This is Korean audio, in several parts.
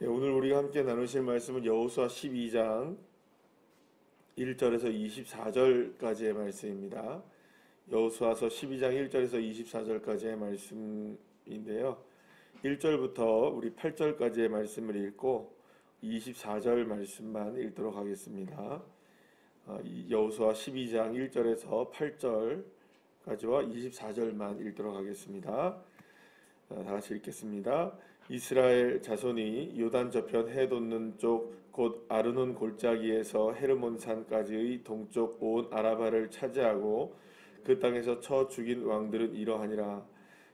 예, 오늘 우리가 함께 나누실 말씀은 여호수아 12장 1절에서 24절까지의 말씀입니다. 여호수아서 12장 1절에서 24절까지의 말씀인데요. 1절부터 우리 8절까지의 말씀을 읽고 24절 말씀만 읽도록 하겠습니다. 여호수아 12장 1절에서 8절까지와 24절만 읽도록 하겠습니다. 다 같이 읽겠습니다. 이스라엘 자손이 요단 저편 해 돋는 쪽 곧 아르논 골짜기에서 헤르몬 산까지의 동쪽 온 아라바를 차지하고 그 땅에서 쳐 죽인 왕들은 이러하니라.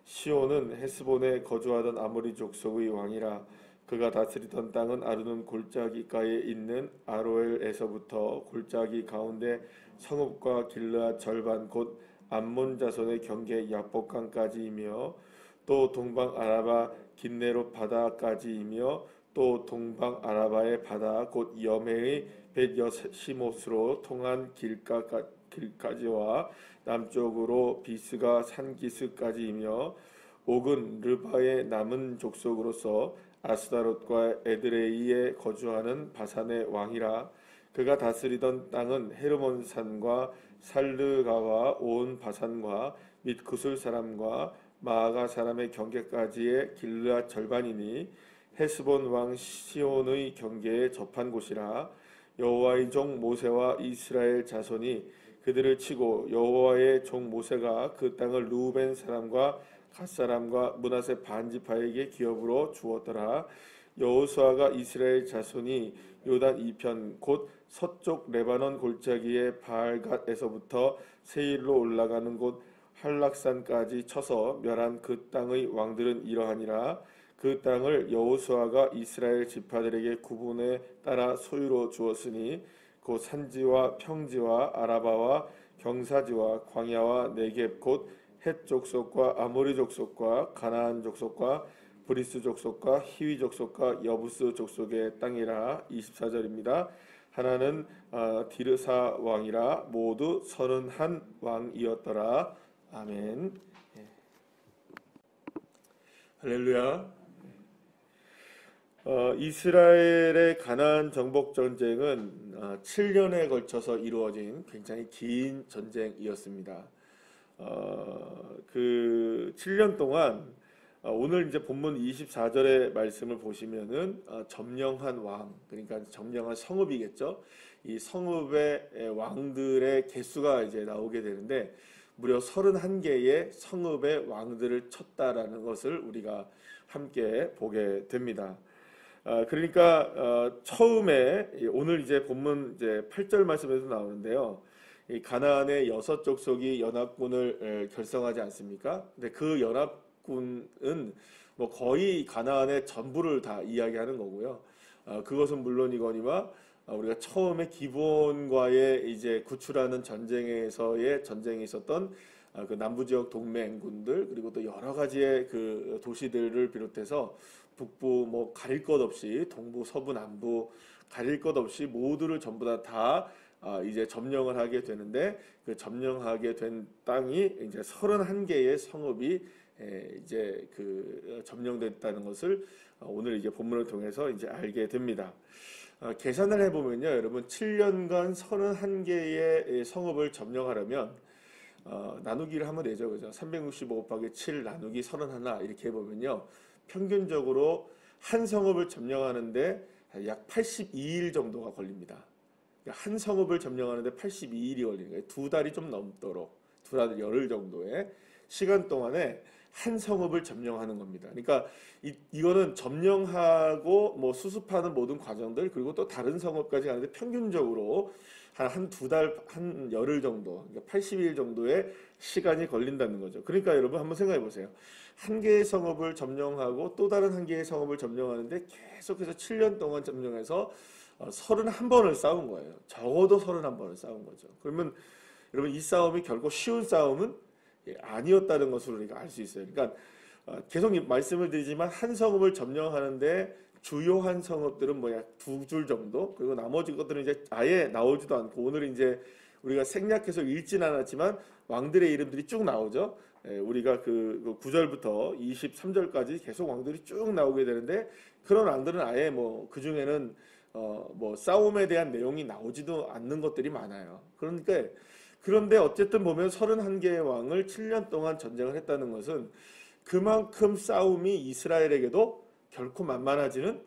시온은 헤스본에 거주하던 아모리 족속의 왕이라. 그가 다스리던 땅은 아르논 골짜기가에 있는 아로엘에서부터 골짜기 가운데 성읍과 길르앗 절반 곧 암몬 자손의 경계 야복강까지이며 또 동방 아라바 긴네롯 바다까지이며 또 동방 아라바의 바다 곧 여메의 벳여시못으로 통한 길까지와 남쪽으로 비스가 산기스까지이며 옥은 르바의 남은 족속으로서 아스다롯과 에드레이에 거주하는 바산의 왕이라. 그가 다스리던 땅은 헤르몬 산과 살르가와 온 바산과 및 구술 사람과 마아가 사람의 경계까지의 길르앗 절반이니 헤스본 왕 시온의 경계에 접한 곳이라. 여호와의 종 모세와 이스라엘 자손이 그들을 치고 여호와의 종 모세가 그 땅을 루벤 사람과 갓 사람과 므낫세 반지파에게 기업으로 주었더라. 여호수아가 이스라엘 자손이 요단 이편 곧 서쪽 레바논 골짜기의 바알갓에서부터 세일로 올라가는 곳 한락산까지 쳐서 멸한 그 땅의 왕들은 이러하니라. 그 땅을 여호수아가 이스라엘 지파들에게 구분에 따라 소유로 주었으니 곧 산지와 평지와 아라바와 경사지와 광야와 네겝 곧 헷 족속과 아모리 족속과 가나안 족속과 브리스 족속과 히위 족속과 여부스 족속의 땅이라. 24절입니다. 하나는 디르사 왕이라. 모두 31 왕이었더라. 아멘. 할렐루야. 이스라엘의 가나안 정복 전쟁은 7년에 걸쳐서 이루어진 굉장히 긴 전쟁이었습니다. 그 7년 동안 오늘 이제 본문 24절의 말씀을 보시면은 점령한 왕, 그러니까 점령한 성읍이겠죠. 이 성읍의 왕들의 개수가 이제 나오게 되는데 무려 31개의 성읍의 왕들을 쳤다라는 것을 우리가 함께 보게 됩니다. 그러니까 처음에 오늘 이제 본문 이제 8절 말씀에도 나오는데요. 이 가나안의 6족속이 연합군을 결성하지 않습니까? 근데 그 연합군은 뭐 거의 가나안의 전부를 다 이야기하는 거고요. 그것은 물론이거니와 우리가 처음에 기브온과의 이제 구출하는 전쟁에서의 전쟁이 있었던 그 남부 지역 동맹군들 그리고 또 여러 가지의 그 도시들을 비롯해서 북부 뭐 가릴 것 없이 동부 서부 남부 가릴 것 없이 모두를 전부 다 이제 점령을 하게 되는데 그 점령하게 된 땅이 이제 31개의 성읍이 이제 그 점령됐다는 것을 오늘 이제 본문을 통해서 이제 알게 됩니다. 계산을 해보면요, 여러분 7년간 31개의 성읍을 점령하려면 나누기를 하면 되죠, 그죠? 365 곱하기 7 나누기 31 이렇게 해보면요, 평균적으로 한 성읍을 점령하는데 약 82일 정도가 걸립니다. 한 성읍을 점령하는데 82일이 걸리는 거예요. 2달이 좀 넘도록, 2달 열흘 정도의 시간 동안에 한 성읍을 점령하는 겁니다. 그러니까 이거는 점령하고 뭐 수습하는 모든 과정들 그리고 또 다른 성읍까지 가는데 평균적으로 한 2달, 한 열흘 정도, 그러니까 80일 정도의 시간이 걸린다는 거죠. 그러니까 여러분 한번 생각해 보세요. 한 개의 성읍을 점령하고 또 다른 한 개의 성읍을 점령하는데 계속해서 7년 동안 점령해서 31번을 싸운 거예요. 적어도 31번을 싸운 거죠. 그러면 여러분 이 싸움이 결코 쉬운 싸움은 아니었다는 것을 우리가 알 수 있어요. 그러니까 계속 말씀을 드리지만 한 성읍을 점령하는데 주요한 성읍들은 뭐 약 2줄 정도, 그리고 나머지 것들은 이제 아예 나오지도 않고 오늘 이제 우리가 생략해서 읽진 않았지만 왕들의 이름들이 쭉 나오죠. 우리가 그 9절부터 23절까지 계속 왕들이 쭉 나오게 되는데 그런 왕들은 아예 뭐 그 중에는 뭐 싸움에 대한 내용이 나오지도 않는 것들이 많아요. 그런데 어쨌든 보면 31개의 왕을 7년 동안 전쟁을 했다는 것은 그만큼 싸움이 이스라엘에게도 결코 만만하지는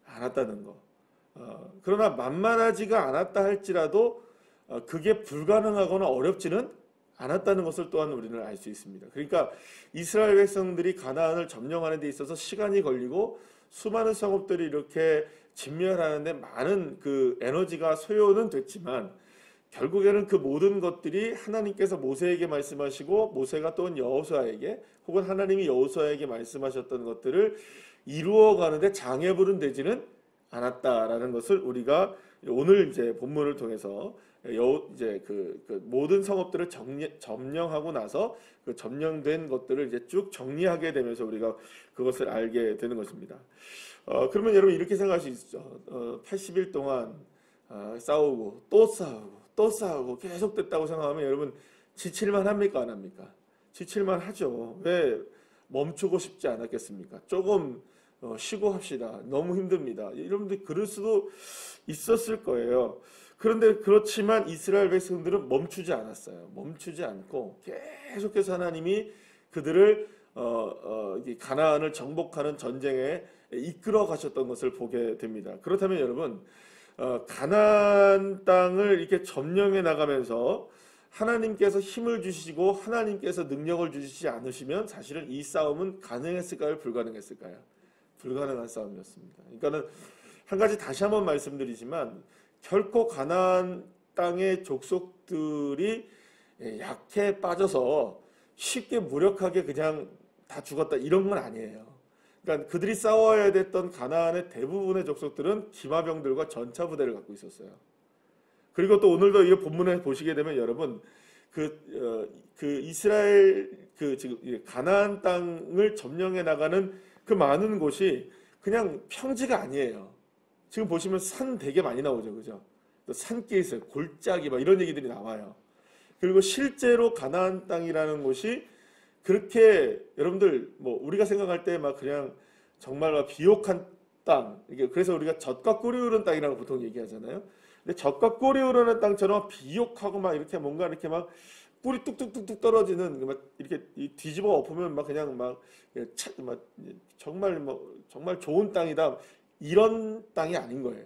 않았다는 거. 그러나 만만하지가 않았다 할지라도 그게 불가능하거나 어렵지는 않았다는 것을 또한 우리는 알 수 있습니다. 그러니까 이스라엘 백성들이 가나안을 점령하는 데 있어서 시간이 걸리고 수많은 성읍들이 이렇게 진멸하는데 많은 그 에너지가 소요는 됐지만 결국에는 그 모든 것들이 하나님께서 모세에게 말씀하시고 모세가 또 여호수아에게 혹은 하나님이 여호수아에게 말씀하셨던 것들을 이루어가는데 장애물은 되지는 않았다라는 것을 우리가 오늘 이제 본문을 통해서 이제 그 모든 성읍들을 점령하고 나서 그 점령된 것들을 이제 쭉 정리하게 되면서 우리가 그것을 알게 되는 것입니다. 그러면 여러분 이렇게 생각할 수 있죠. 80일 동안 싸우고 또 싸우고 또 싸우고 계속 됐다고 생각하면 여러분 지칠만 합니까 안 합니까? 지칠만 하죠. 왜 멈추고 싶지 않았겠습니까? 조금 쉬고 합시다. 너무 힘듭니다. 여러분들 그럴 수도 있었을 거예요. 그런데 그렇지만 이스라엘 백성들은 멈추지 않았어요. 멈추지 않고 계속해서 하나님이 그들을 가나안을 정복하는 전쟁에 이끌어 가셨던 것을 보게 됩니다. 그렇다면 여러분 가나안 땅을 이렇게 점령해 나가면서 하나님께서 힘을 주시고 하나님께서 능력을 주시지 않으시면 사실은 이 싸움은 가능했을까요? 불가능했을까요? 불가능한 싸움이었습니다. 그러니까는 한 가지 다시 한번 말씀드리지만 결코 가나안 땅의 족속들이 약해 빠져서 쉽게 무력하게 그냥 다 죽었다 이런 건 아니에요. 그러니까 그들이 싸워야 됐던 가나안의 대부분의 족속들은 기마병들과 전차 부대를 갖고 있었어요. 그리고 또 오늘도 이 본문에 보시게 되면 여러분 그 이스라엘 지금 가나안 땅을 점령해 나가는 그 많은 곳이 그냥 평지가 아니에요. 지금 보시면 산 되게 많이 나오죠, 그죠? 또 산길 있어요, 골짜기 막 이런 얘기들이 나와요. 그리고 실제로 가나안 땅이라는 곳이 그렇게 여러분들 뭐 우리가 생각할 때 막 그냥 정말 막 비옥한 땅, 그래서 우리가 젖과 꿀이 흐르는 땅이라고 보통 얘기하잖아요. 근데 젖과 꿀이 흐르는 땅처럼 비옥하고 막 이렇게 뭔가 이렇게 막 꿀이 뚝뚝뚝뚝 떨어지는 막 이렇게 뒤집어 엎으면 막 그냥 막 정말 좋은 땅이다 이런 땅이 아닌 거예요.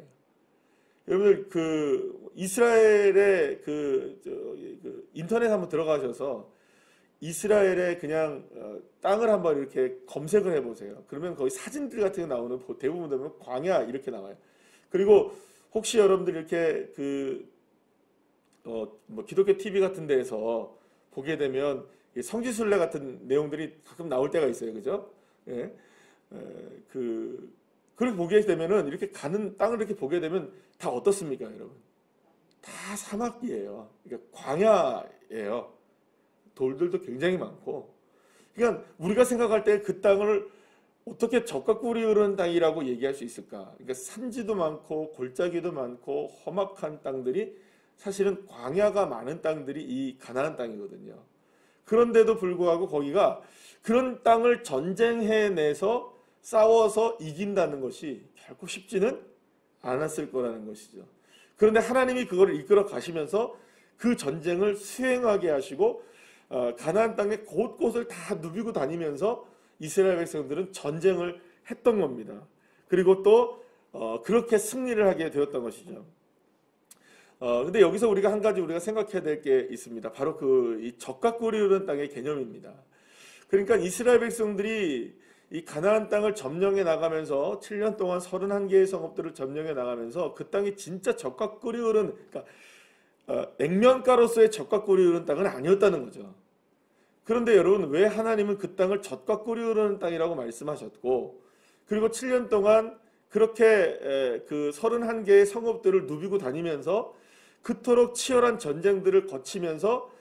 여러분들 그 이스라엘의 그 인터넷 한번 들어가셔서 이스라엘의 그냥 땅을 한번 이렇게 검색을 해보세요. 그러면 거기 사진들 같은 게 나오는 대부분 되면 광야 이렇게 나와요. 그리고 혹시 여러분들 이렇게 뭐 기독교 TV 같은 데에서 보게 되면 성지순례 같은 내용들이 가끔 나올 때가 있어요, 그죠? 예. 그렇게 보게 되면은 이렇게 가는 땅을 이렇게 보게 되면 다 어떻습니까, 여러분? 다 사막이에요. 그러니까 광야예요. 돌들도 굉장히 많고. 그러니까 우리가 생각할 때 그 땅을 어떻게 젖과 꿀이 흐르는 땅이라고 얘기할 수 있을까? 그러니까 산지도 많고 골짜기도 많고 험악한 땅들이 사실은 광야가 많은 땅들이 이 가나안 땅이거든요. 그런데도 불구하고 거기가 그런 땅을 전쟁해내서 싸워서 이긴다는 것이 결코 쉽지는 않았을 거라는 것이죠. 그런데 하나님이 그거를 이끌어 가시면서 그 전쟁을 수행하게 하시고 가나안 땅의 곳곳을 다 누비고 다니면서 이스라엘 백성들은 전쟁을 했던 겁니다. 그리고 또 그렇게 승리를 하게 되었던 것이죠. 근데 여기서 우리가 한 가지 우리가 생각해야 될 게 있습니다. 바로 이 젖과 꿀이 흐르는 땅의 개념입니다. 그러니까 이스라엘 백성들이 이 가나안 땅을 점령해 나가면서 7년 동안 31개의 성읍들을 점령해 나가면서 그 땅이 진짜 젖과 꿀이 흐르는, 그러니까 액면가로서의 젖과 꿀이 흐르는 땅은 아니었다는 거죠. 그런데 여러분, 왜 하나님은 그 땅을 젖과 꿀이 흐르는 땅이라고 말씀하셨고, 그리고 7년 동안 그렇게 그 31개의 성읍들을 누비고 다니면서 그토록 치열한 전쟁들을 거치면서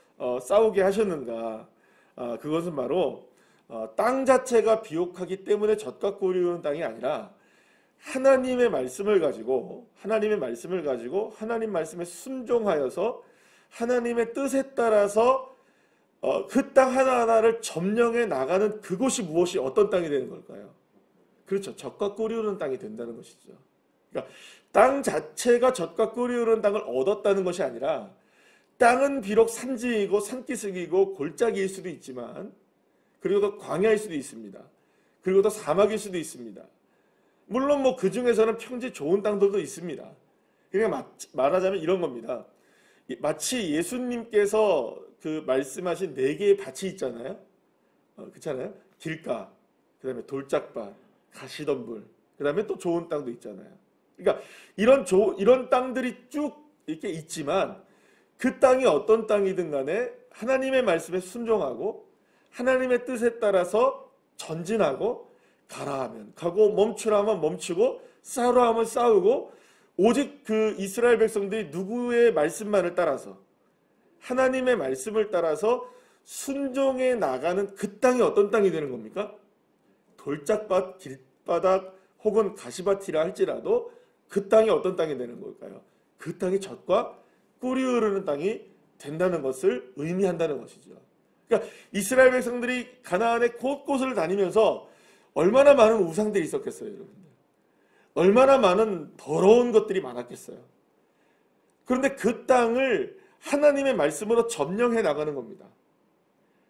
싸우게 하셨는가? 그것은 바로 땅 자체가 비옥하기 때문에 젖과 꿀이 흐르는 땅이 아니라 하나님의 말씀을 가지고 하나님 말씀에 순종하여서 하나님의 뜻에 따라서 그 땅 하나하나를 점령해 나가는 그곳이 무엇이 어떤 땅이 되는 걸까요? 그렇죠. 젖과 꿀이 흐르는 땅이 된다는 것이죠. 그러니까 땅 자체가 젖과 꿀이 흐르는 땅을 얻었다는 것이 아니라 땅은 비록 산지이고 산기슭이고 골짜기일 수도 있지만 그리고 또 광야일 수도 있습니다. 그리고 또 사막일 수도 있습니다. 물론 뭐 그 중에서는 평지 좋은 땅들도 있습니다. 그러니까 말하자면 이런 겁니다. 마치 예수님께서 그 말씀하신 네 개의 밭이 있잖아요. 그렇잖아요. 길가, 그다음에 돌짝밭, 가시덤불, 그다음에 또 좋은 땅도 있잖아요. 그러니까 이런 땅들이 쭉 이렇게 있지만 그 땅이 어떤 땅이든 간에 하나님의 말씀에 순종하고 하나님의 뜻에 따라서 전진하고 가라 하면 가고 멈추라 하면 멈추고 싸우라 하면 싸우고 오직 그 이스라엘 백성들이 누구의 말씀만을 따라서 하나님의 말씀을 따라서 순종해 나가는 그 땅이 어떤 땅이 되는 겁니까? 돌짝밭, 길바닥 혹은 가시밭이라 할지라도 그 땅이 어떤 땅이 되는 걸까요? 그 땅이 젖과 꿀이 흐르는 땅이 된다는 것을 의미한다는 것이죠. 그러니까 이스라엘 백성들이 가나안의 곳곳을 다니면서 얼마나 많은 우상들이 있었겠어요, 여러분들. 얼마나 많은 더러운 것들이 많았겠어요. 그런데 그 땅을 하나님의 말씀으로 점령해 나가는 겁니다.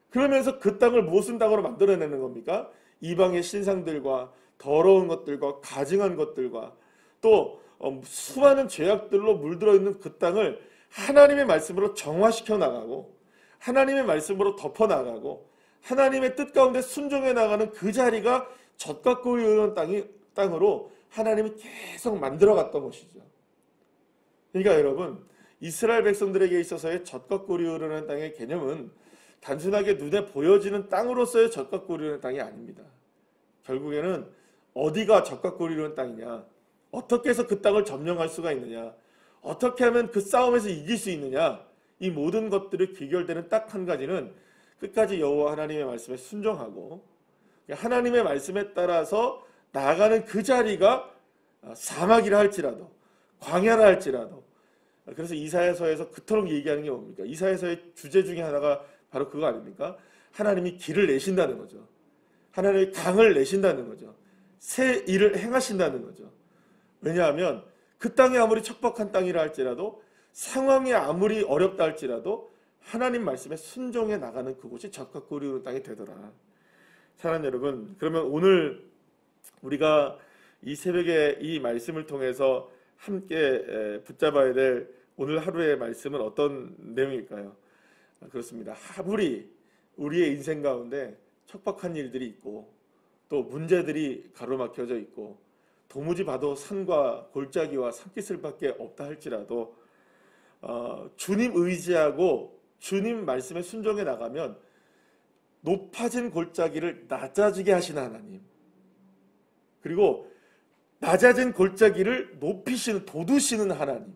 그러면서 그 땅을 무슨 땅으로 만들어내는 겁니까? 이방의 신상들과 더러운 것들과 가증한 것들과 또 수많은 죄악들로 물들어 있는 그 땅을 하나님의 말씀으로 정화시켜 나가고 하나님의 말씀으로 덮어 나가고 하나님의 뜻 가운데 순종해 나가는 그 자리가 젖과 꿀이 흐르는 땅으로 하나님이 계속 만들어 갔던 것이죠. 그러니까 여러분, 이스라엘 백성들에게 있어서의 젖과 꿀이 흐르는 땅의 개념은 단순하게 눈에 보여지는 땅으로서의 젖과 꿀이 흐르는 땅이 아닙니다. 결국에는 어디가 젖과 꿀이 흐르는 땅이냐, 어떻게 해서 그 땅을 점령할 수가 있느냐, 어떻게 하면 그 싸움에서 이길 수 있느냐, 이 모든 것들을 귀결되는 딱 한 가지는 끝까지 여호와 하나님의 말씀에 순종하고 하나님의 말씀에 따라서 나아가는 그 자리가 사막이라 할지라도 광야라 할지라도. 그래서 이사야서에서 그토록 얘기하는 게 뭡니까? 이사야서의 주제 중에 하나가 바로 그거 아닙니까? 하나님이 길을 내신다는 거죠. 하나님이 강을 내신다는 거죠. 새 일을 행하신다는 거죠. 왜냐하면 그 땅이 아무리 척박한 땅이라 할지라도 상황이 아무리 어렵다 할지라도 하나님 말씀에 순종해 나가는 그곳이 젖과 꿀이 흐르는 땅이 되더라. 사랑하는 여러분, 그러면 오늘 우리가 이 새벽에 이 말씀을 통해서 함께 붙잡아야 될 오늘 하루의 말씀은 어떤 내용일까요? 그렇습니다. 아무리 우리의 인생 가운데 척박한 일들이 있고 또 문제들이 가로막혀져 있고 도무지 봐도 산과 골짜기와 산기슭밖에 없다 할지라도 주님 의지하고 주님 말씀에 순종해 나가면 높아진 골짜기를 낮아지게 하시는 하나님, 그리고 낮아진 골짜기를 높이시는, 돋우시는 하나님.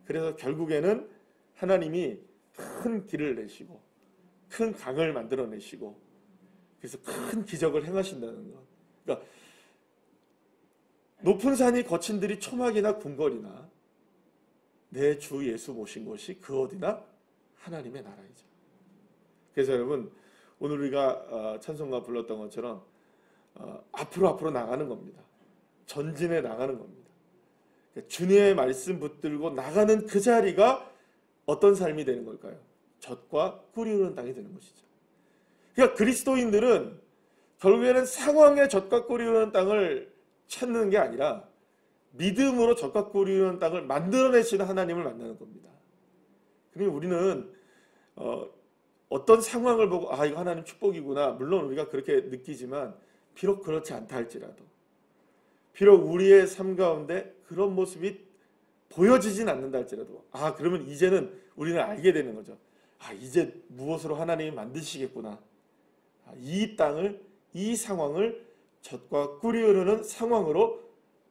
그래서 결국에는 하나님이 큰 길을 내시고 큰 강을 만들어내시고 그래서 큰 기적을 행하신다는 것. 그러니까 높은 산이 거친 들이 초막이나 궁궐이나 내 주 예수 모신 곳이 그 어디나 하나님의 나라이죠. 그래서 여러분, 오늘 우리가 찬송가 불렀던 것처럼 앞으로 나가는 겁니다. 전진해 나가는 겁니다. 주님의 말씀 붙들고 나가는 그 자리가 어떤 삶이 되는 걸까요? 젖과 꿀이 흐르는 땅이 되는 것이죠. 그러니까 그리스도인들은 결국에는 상황의 젖과 꿀이 흐르는 땅을 찾는 게 아니라 믿음으로 젖과 꿀이 흐르는 땅을 만들어내시는 하나님을 만나는 겁니다. 그러니까 우리는 어떤 상황을 보고 이거 하나님 축복이구나, 물론 우리가 그렇게 느끼지만 비록 그렇지 않다 할지라도, 비록 우리의 삶 가운데 그런 모습이 보여지진 않는다 할지라도 그러면 이제는 우리는 알게 되는 거죠. 이제 무엇으로 하나님이 만드시겠구나. 이 땅을, 이 상황을 젖과 꿀이 흐르는 상황으로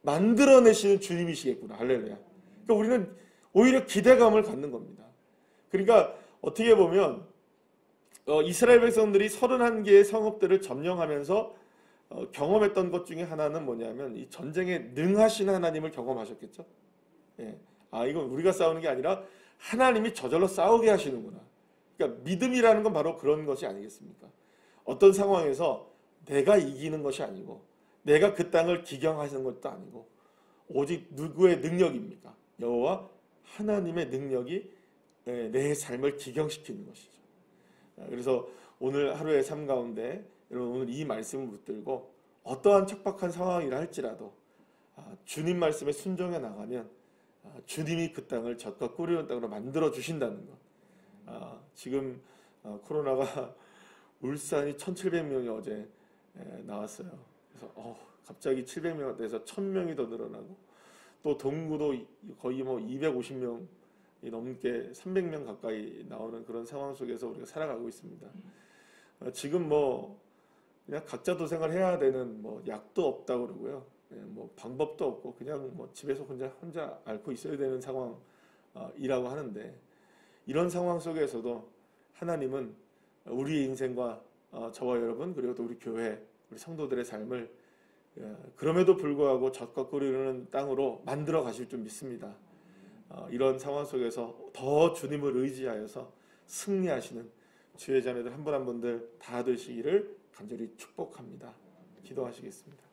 만들어내시는 주님이시겠구나. 할렐루야. 그러니까 우리는 오히려 기대감을 갖는 겁니다. 그러니까 어떻게 보면 이스라엘 백성들이 31개의 성읍들을 점령하면서 경험했던 것 중에 하나는 뭐냐면 이 전쟁에 능하신 하나님을 경험하셨겠죠. 예. 이건 우리가 싸우는 게 아니라 하나님이 저절로 싸우게 하시는구나. 그러니까 믿음이라는 건 바로 그런 것이 아니겠습니까? 어떤 상황에서 내가 이기는 것이 아니고 내가 그 땅을 기경하시는 것도 아니고 오직 누구의 능력입니까? 여호와 하나님의 능력이 내 삶을 기경시키는 것이죠. 그래서 오늘 하루의 삶 가운데 여러분 오늘 이 말씀을 붙들고 어떠한 척박한 상황이라 할지라도 주님 말씀에 순종해 나가면 주님이 그 땅을 젖과 꿀이는 땅으로 만들어 주신다는 것. 지금 코로나가 울산이 1,700명이 어제 나왔어요. 그래서 갑자기 700명 돼서 1,000명이 더 늘어나고 또 동구도 거의 뭐 250명이 넘게 300명 가까이 나오는 그런 상황 속에서 우리가 살아가고 있습니다. 지금 뭐 그냥 각자 도생을 해야 되는 뭐 약도 없다고 그러고요. 뭐 방법도 없고 그냥 뭐 집에서 혼자 앓고 있어야 되는 상황이라고 하는데 이런 상황 속에서도 하나님은 우리의 인생과 저와 여러분 그리고 또 우리 교회 우리 성도들의 삶을 그럼에도 불구하고 젖과 꿀이 흐르는 땅으로 만들어 가실 줄 믿습니다. 이런 상황 속에서 더 주님을 의지하여서 승리하시는 주의 자녀들 한 분 한 분들 다 되시기를 간절히 축복합니다. 기도하시겠습니다.